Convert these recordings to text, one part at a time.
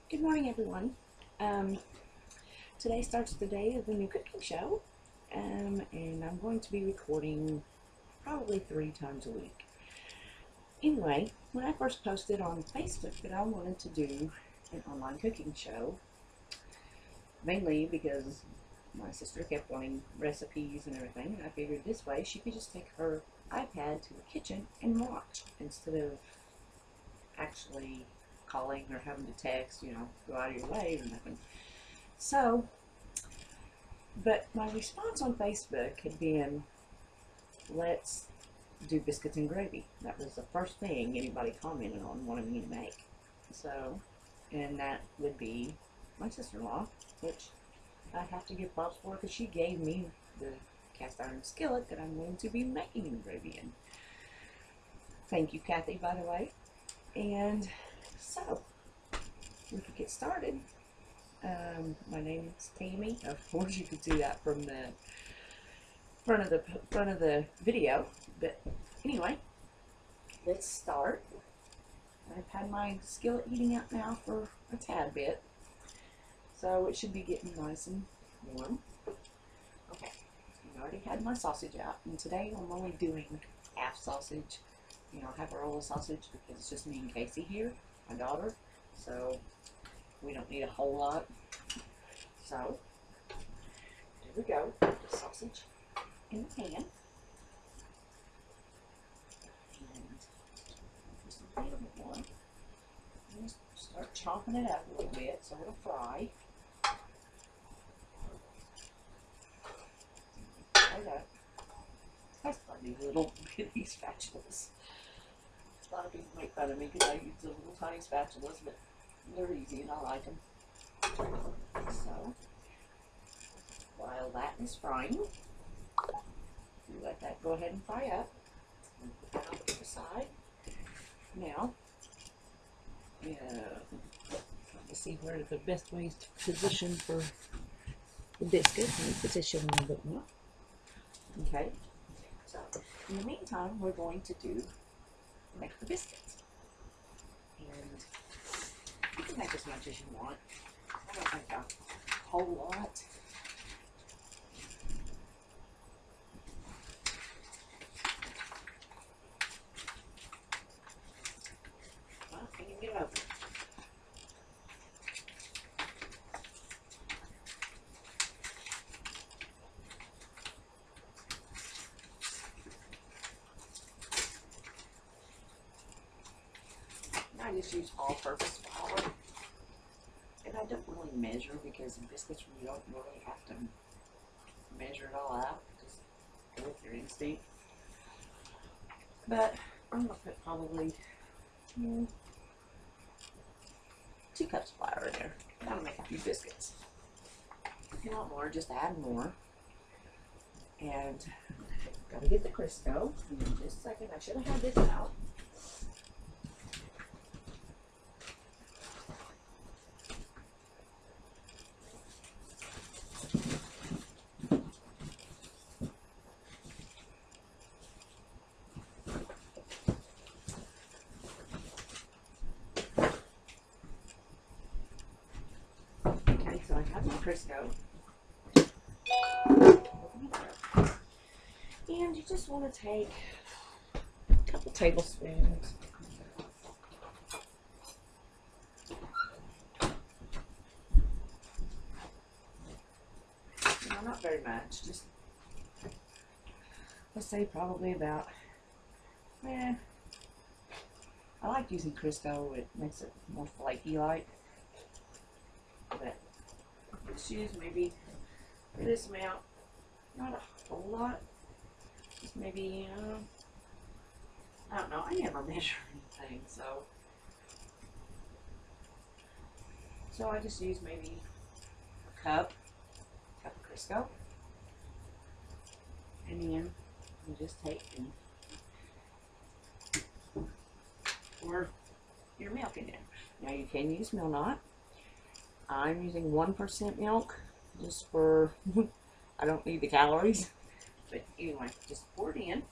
Good morning, everyone. Today starts the day of the new cooking show, and I'm going to be recording probably 3 times a week. Anyway, when I first posted on Facebook that I wanted to do an online cooking show, mainly because my sister kept wanting recipes and everything, and I figured this way she could just take her iPad to the kitchen and watch instead of actually calling or having to text, go out of your way or nothing. So, but my response on Facebook had been, let's do biscuits and gravy. That was the first thing anybody commented on, wanted me to make. So, and that would be my sister-in-law, which I have to give props for because she gave me the cast iron skillet that I'm going to be making the gravy in. Thank you, Kathy, by the way. And so, we could get started. My name is Tammy. Of course, you could see that from the front of the video. But anyway, let's start. I've had my skillet heating up now for a tad bit, so it should be getting nice and warm. Okay, I already had my sausage out, and today I'm only doing half sausage. Half a roll of sausage because it's just me and Casey here, my daughter. So we don't need a whole lot. So there we go. Put the sausage in the pan. And just a little bit more. Just start chopping it up a little bit so it'll fry. Like that. I just love these little bitty spatulas. A lot of people make fun of me because I use the little tiny spatulas, but they're easy and I like them. So, while that is frying, we let that go ahead and fry up. And put that off to the side. Now, let's see where the best way is to position for the biscuits. Let me position a little bit more. Okay. So, in the meantime, we're going to make the biscuits. And you can make as much as you want. I don't make a whole lot. Well, can you get over it? I just use all-purpose flour. And I don't really measure because in biscuits you don't really have to measure it all out. Just go with your instinct. But I'm going to put probably 2 cups of flour in there. That'll make a few biscuits. If you want more, just add more. And got to get the Crisco. In just a second, I should have had this out. So I have my Crisco. And you just want to take a couple tablespoons. Not very much. Just, let's say probably about, I like using Crisco. It makes it more flaky like. But let's use maybe for this amount, not a whole lot, just maybe, I don't know, I never measure anything, so I just use maybe a cup of Crisco, and then you just take and pour your milk in there. Now you can use Milk. I'm using 1% milk just for, I don't need the calories. But anyway, just pour it in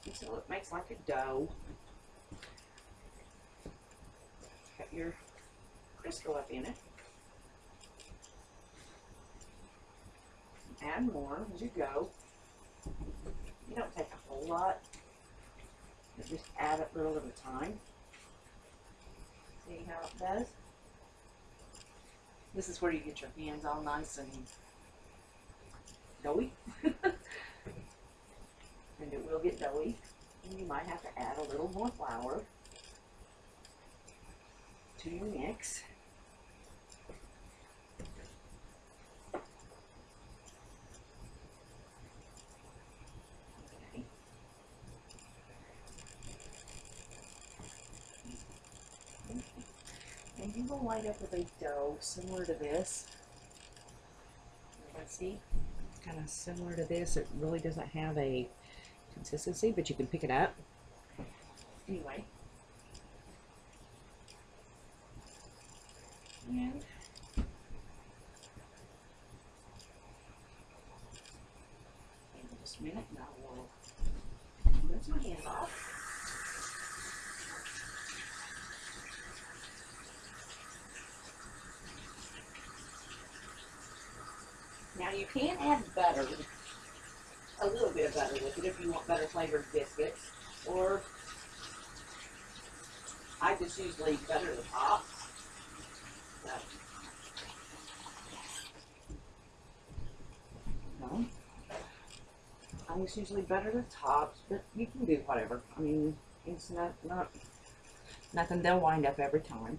until it makes like a dough. Okay. put your Crisco up in it. Add more as you go. You don't take a whole lot, but just add a little at a time. See how it does? This is where you get your hands all nice and doughy. And it will get doughy. And you might have to add a little more flour to your mix. Okay. And you will wind up with a dough similar to this. Let's see. It's kind of similar to this. It really doesn't have a consistency, but you can pick it up. Anyway. And in just a minute, and I will rinse my hands off. Now you can add butter, a little bit of butter with it if you want butter flavored biscuits, or I just usually butter the top. So, no. I just usually butter the tops, but you can do whatever. I mean, it's nothing they'll wind up every time.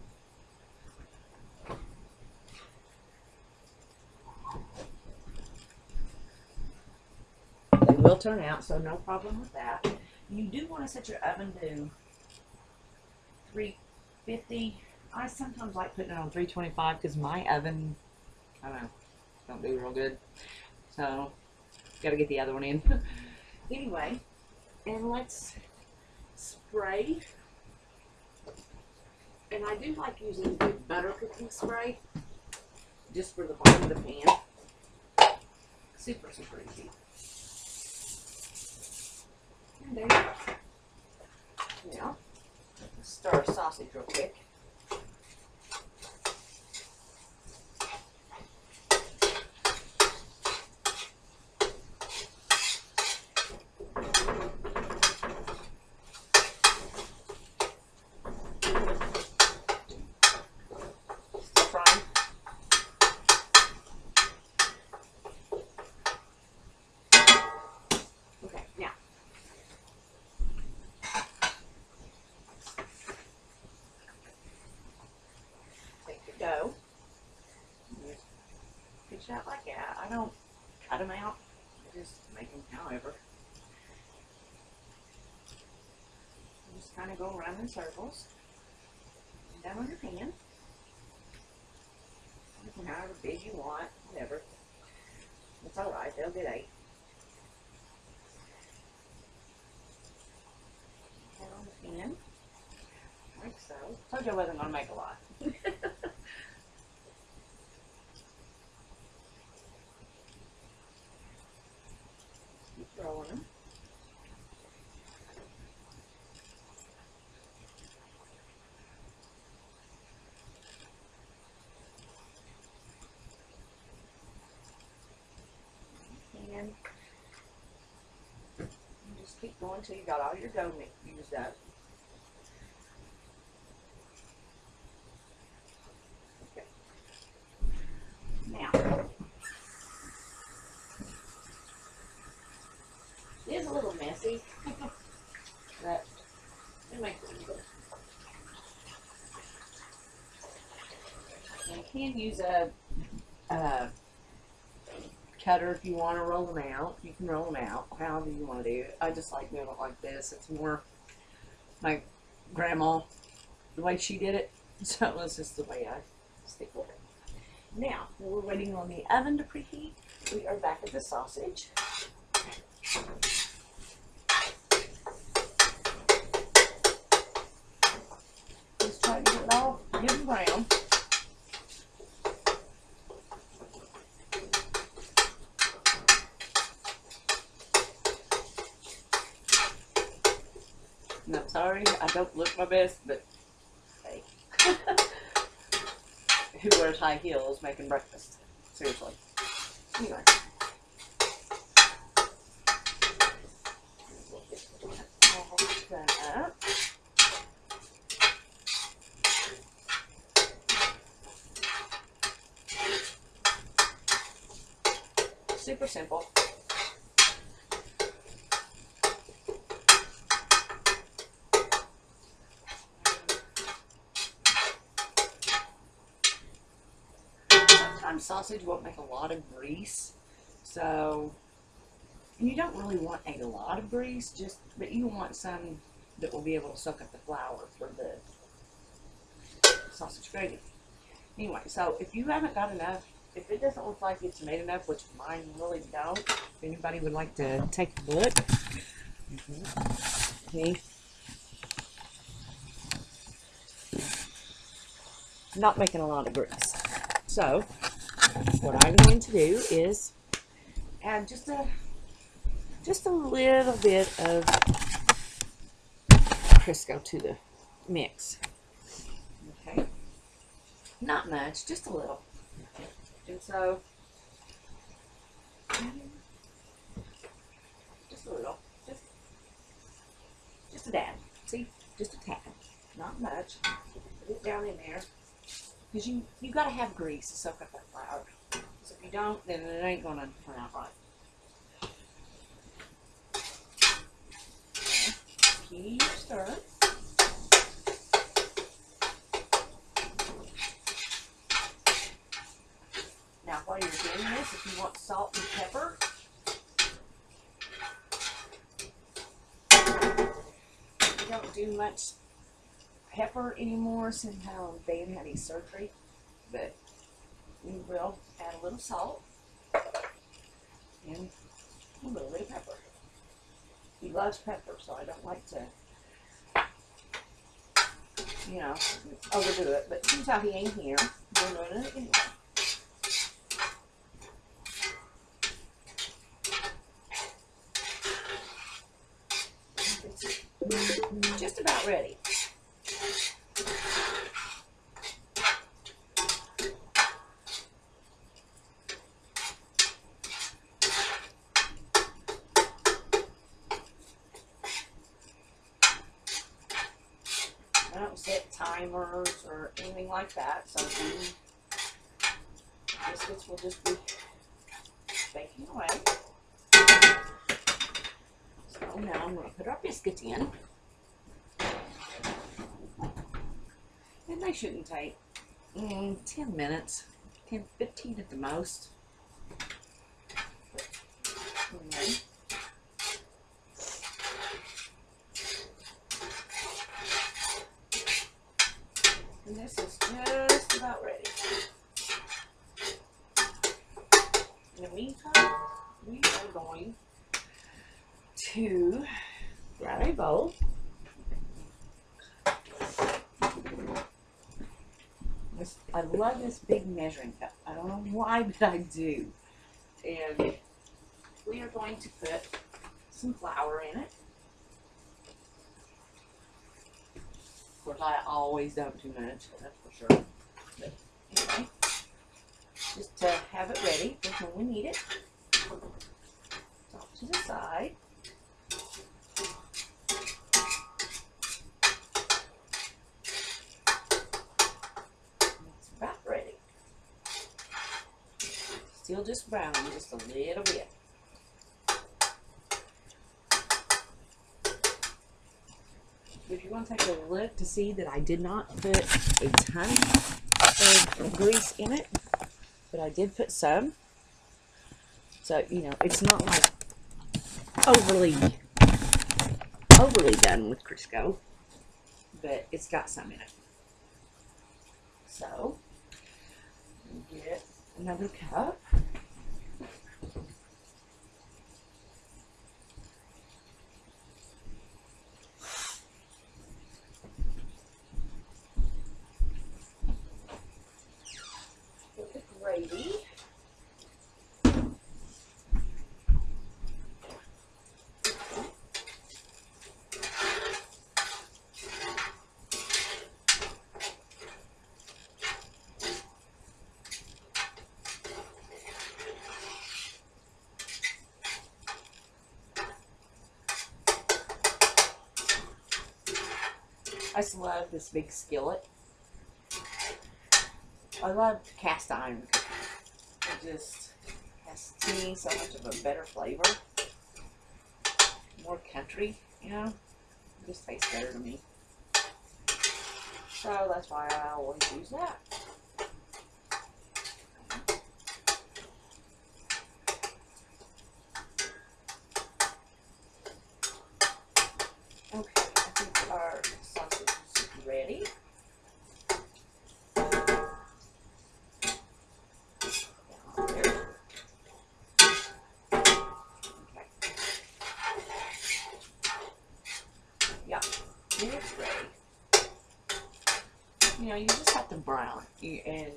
They will turn out, so no problem with that. You do want to set your oven to 350. I sometimes like putting it on 325 because my oven, I don't do real good. So, got to get the other one in. Anyway, and let's spray. And I do like using the butter cooking spray just for the bottom of the pan. Super, super easy. And there you go. Now, let's stir a sausage real quick. Dough. Just pitch it out like that. I don't cut them out. I just make them however. You just kind of go around in circles. And down on your pan. You can however big you want, whatever. It's alright, they'll get ate. Put on the pan. Like so. Told you I wasn't going to make a lot. Throwing them. And you just keep going until you got all your dough used up. Okay. Now, it is a little messy, but it makes it good. And you can use a cutter if you want to roll them out. You can roll them out however you want to do it. I just like doing it like this. It's more my grandma, the way she did it, so it's just the way I stick with it. Now, while we're waiting on the oven to preheat, we are back at the sausage. Just try to get it all good and brown. And I'm sorry, I don't look my best, but hey. who wears high heels making breakfast. Seriously. Anyway. All done up. Super simple. Sometimes sausage won't make a lot of grease, so you don't really want a lot of grease, but you want some that will be able to soak up the flour for the sausage gravy. Anyway, so if you haven't got enough, if it doesn't look like it's made enough, which mine really don't, if anybody would like to take a look. Okay. Not making a lot of grease. So what I'm going to do is add just a little bit of Crisco to the mix. Okay. Not much, just a little. And so, just a little, just a dab. See, just a tad, not much. Put it down in there, because you got to have grease to soak up that flour. So if you don't, then it ain't gonna turn out right. Okay. Keep stirring. Now, while you're doing this, if you want salt and pepper, we don't do much pepper anymore since how Dan had his surgery, but we will add a little salt and a little bit of pepper. He loves pepper, so I don't like to, you know, overdo it, but since how he ain't here, we're doing it anyway. Just about ready. I don't set timers or anything like that, so the biscuits will just be baking away. So now I'm going to put our biscuits in. And they shouldn't take 10 minutes, 15 at the most. Okay. And this is just about ready. In the meantime, we are going to grab a bowl. I love this big measuring cup. I don't know why, but I do. And we are going to put some flour in it. Of course, I always dump too much, that's for sure. But anyway, just to have it ready for when we need it. Off to the side. About ready. Still just browning just a little bit. If you want to take a look to see that I did not put a ton of grease in it, but I did put some. So, you know, it's not like overly done with Crisco, but it's got some in it. So, get another cup. Get the gravy. I just love this big skillet. I love cast iron cooking. It just has, to me, so much of a better flavor. More country, you know? It just tastes better to me. So that's why I always use that. Okay, I think our sausage is ready. It's ready. You know, you just have to brown it. And,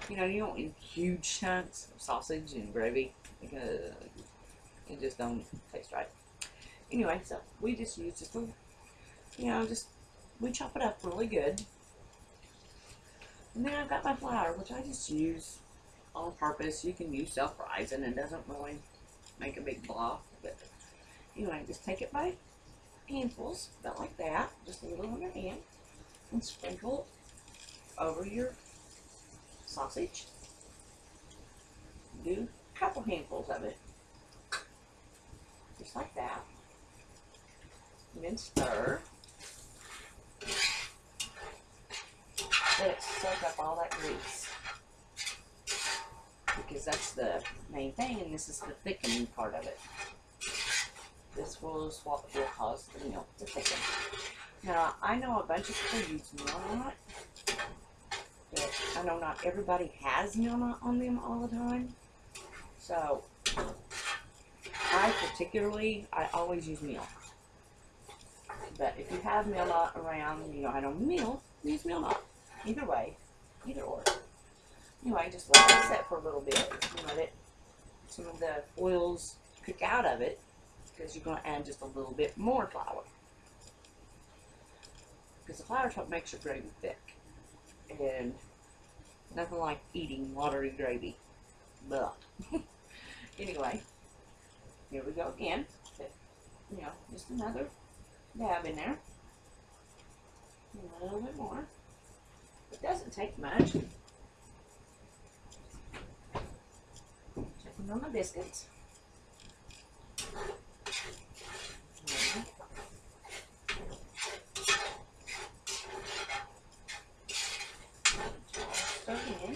you know, you don't need huge chunks of sausage and gravy because it just don't taste right. Anyway, so we just use just a, you know, we chop it up really good. And then I've got my flour, which I just use on purpose. You can use self-rising, and it doesn't really make a big blob. But anyway, just take it by handfuls, about like that, just a little on your hand, and sprinkle over your sausage. Do a couple handfuls of it, just like that, and then stir. Let it soak up all that grease, because that's the main thing, and this is the thickening part of it. This will cause the milk to thicken. Now, I know a bunch of people use meal but I know not everybody has meal on them all the time. So, I always use meal. But if you have meal around, you know, I don't meal, use meal. Either way, either or. Anyway, just let it set for a little bit and let some of the oils cook out of it, because you're going to add just a little bit more flour. Because the flour makes your gravy thick. And nothing like eating watery gravy. Blah. Anyway, here we go again. You know, just another dab in there. A little bit more. It doesn't take much. Checking on the biscuits. In.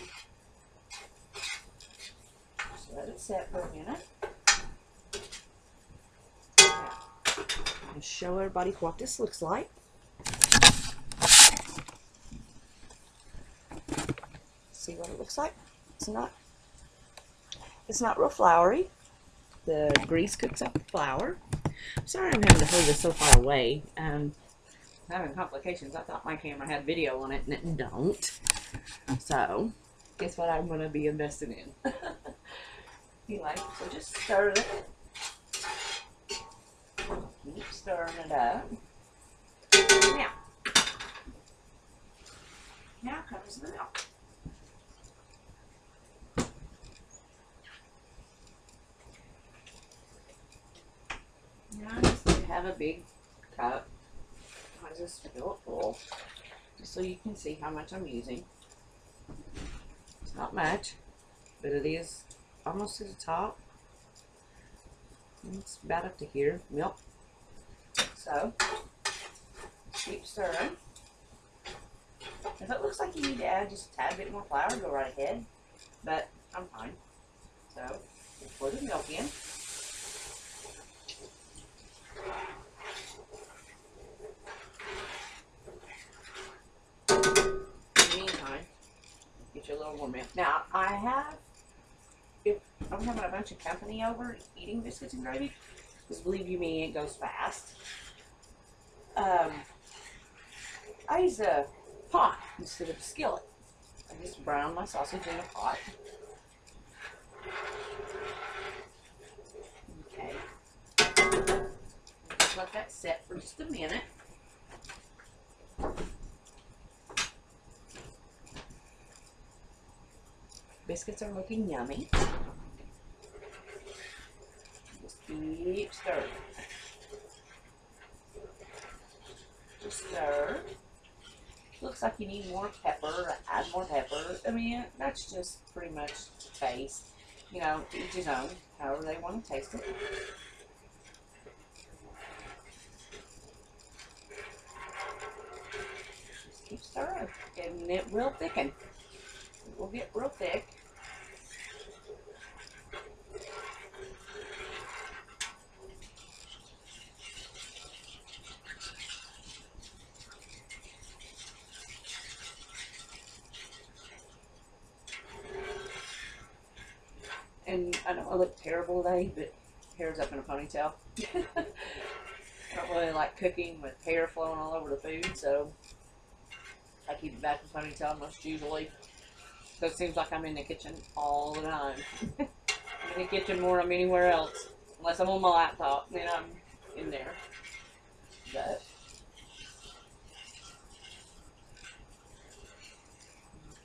Just let it set for a minute. Now, I'll show everybody what this looks like. See what it looks like? It's not real floury. The grease cooks up the flour. Sorry I'm having to hold this so far away. I'm having complications. I thought my camera had video on it, and it don't. So, guess what I'm going to be investing in. Anyway, so just stir it. Keep stirring it up. Now comes the milk. Now I just have a big cup. I just fill it full, just so you can see how much I'm using. It's not much, but it is almost to the top. It's about up to here, milk. So, keep stirring. If it looks like you need to add just a tad bit more flour, go right ahead, but I'm fine. So, pour the milk in. Get you a little more milk. Now, if I'm having a bunch of company over eating biscuits and gravy, because believe you me, it goes fast. I use a pot instead of a skillet. I just brown my sausage in a pot. Okay. Just let that set for just a minute. Biscuits are looking yummy. Just keep stirring. Stir. Looks like you need more pepper. Add more pepper. I mean, that's just pretty much to taste. You know, to each his own, however they want to taste it. Just keep stirring, and it will thicken. It will get real thick. And I know I look terrible today, but hair's up in a ponytail. I don't really like cooking with hair flowing all over the food, so I keep it back in a ponytail most usually. So it seems like I'm in the kitchen all the time. I'm in the kitchen more than I'm anywhere else. Unless I'm on my laptop, then I'm in there. But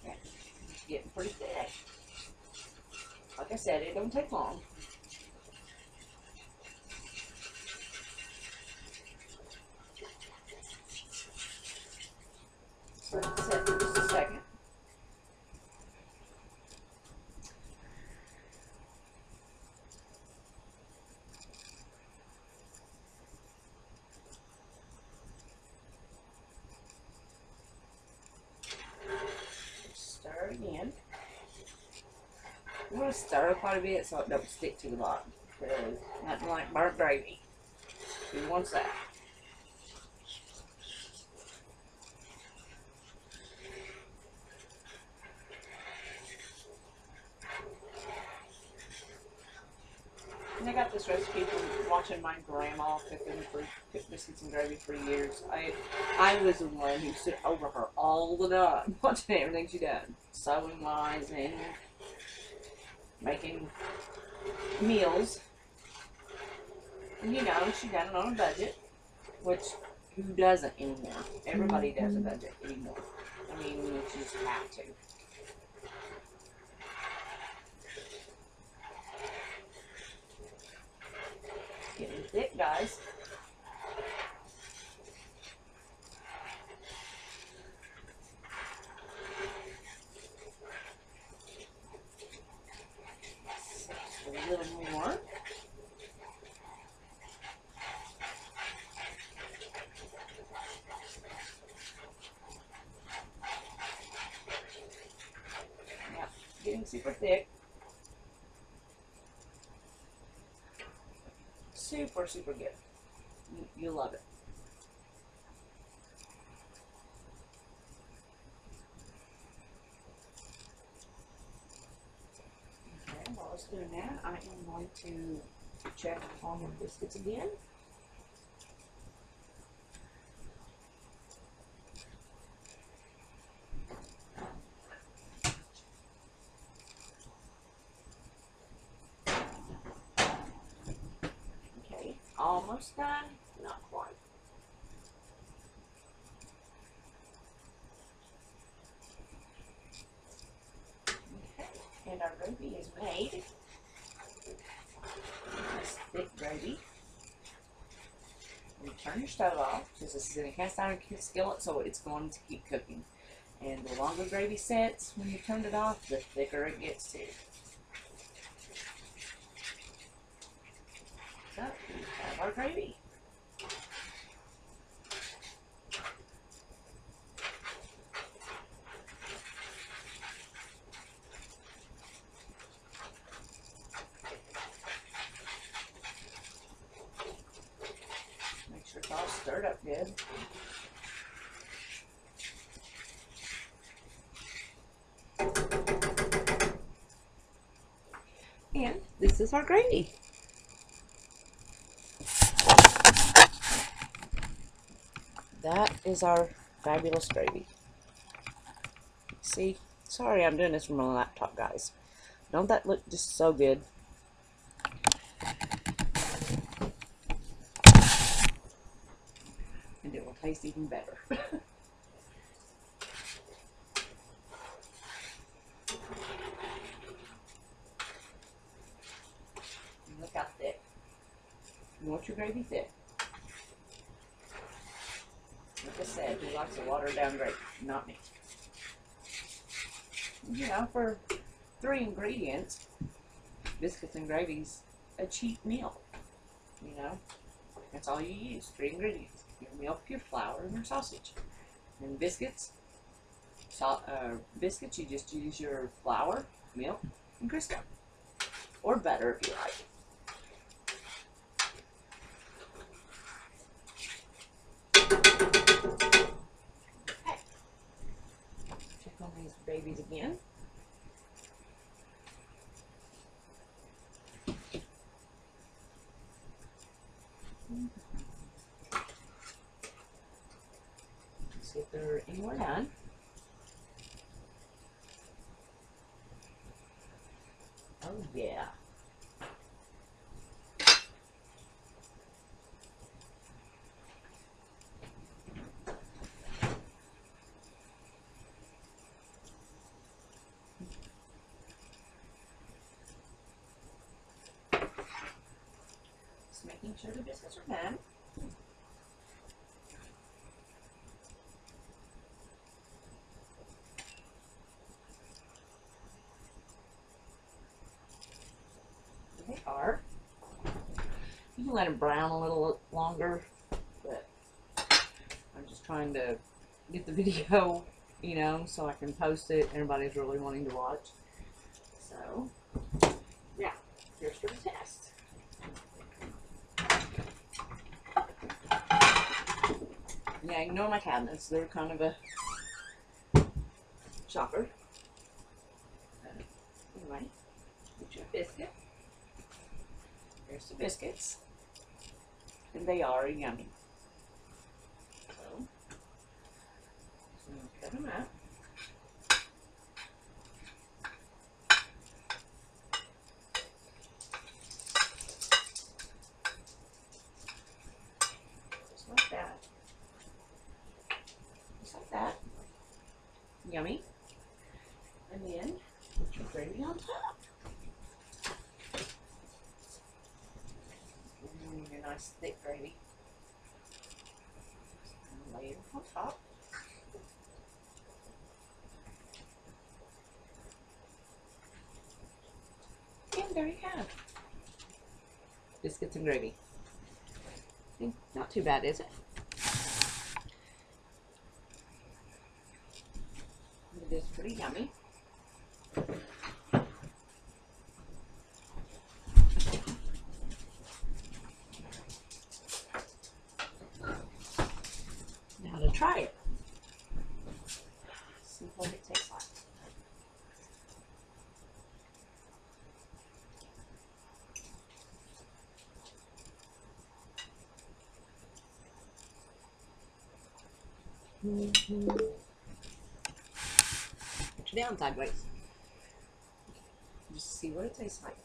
okay, it's getting pretty thick. Like I said, it don't take long. So let it sit for just a second. Stir again. You want to stir quite a bit so it don't stick to the bottom. Because nothing like burnt gravy. Who wants that? And I got this recipe from watching my grandma cook biscuits and gravy for years. I was the one who stood over her all the time, watching everything she done, sewing wise and making meals. And you know, she done it on a budget, which who doesn't anymore? Everybody does a budget anymore. I mean, you just have to. Getting thick, guys. A little more. Yep, getting super thick. Super, super good. You'll love it. Okay, while it's doing that, I am going to check on the biscuits again. Okay, almost done, not quite. Okay, and our gravy is made. Nice thick gravy. You turn your stove off because this is in a cast iron skillet, so it's going to keep cooking. And the longer gravy sets when you turn it off, the thicker it gets too. So we have our gravy. Make sure it's all stirred up good. And this is our gravy. That is our fabulous gravy. See? Sorry I'm doing this from my laptop, guys. Don't that look just so good? And it will taste even better. Look how thick. You want your gravy thick. likes a watered down gravy. Not me. You know, for 3 ingredients, biscuits and gravy's a cheap meal. You know, that's all you use. 3 ingredients: your milk, your flour, and your sausage. And biscuits, biscuits, you just use your flour, milk, and Crisco, or butter if you like. Okay, check on these babies again. See if they're anywhere done. Oh yeah. Just making sure the biscuits are done. They are. You can let them brown a little longer, but I'm just trying to get the video, you know, so I can post it. Everybody's really wanting to watch. So, yeah, here's for the test. Yeah, ignore my cabinets. They're kind of a shocker. Anyway, get your biscuit. Here's the biscuits, and they are yummy. So, I'm going to cut them out. Just like that. Just like that. Yummy. And then put your gravy on top. Your nice thick gravy. And lay it on top. And there you have biscuits and gravy. Not too bad, is it? It is pretty yummy. Now to try it. See what it tastes like. Put your down sideways. Just see what it tastes like.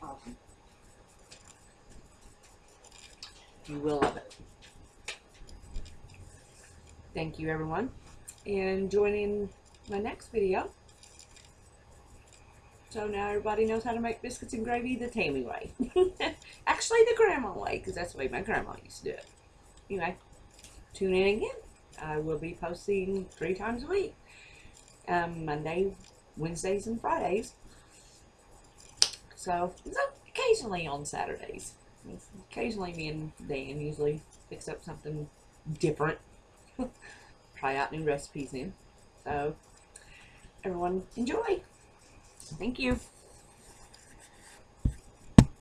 Awesome. You will love it. Thank you, everyone, and join in my next video. So now everybody knows how to make biscuits and gravy the Tammy way. Actually, the grandma way, because that's the way my grandma used to do it. Anyway, tune in again. I will be posting 3 times a week. Monday, Wednesdays, and Fridays. So occasionally on Saturdays. Occasionally me and Dan usually fix up something different. Try out new recipes in. So everyone enjoy. Thank you.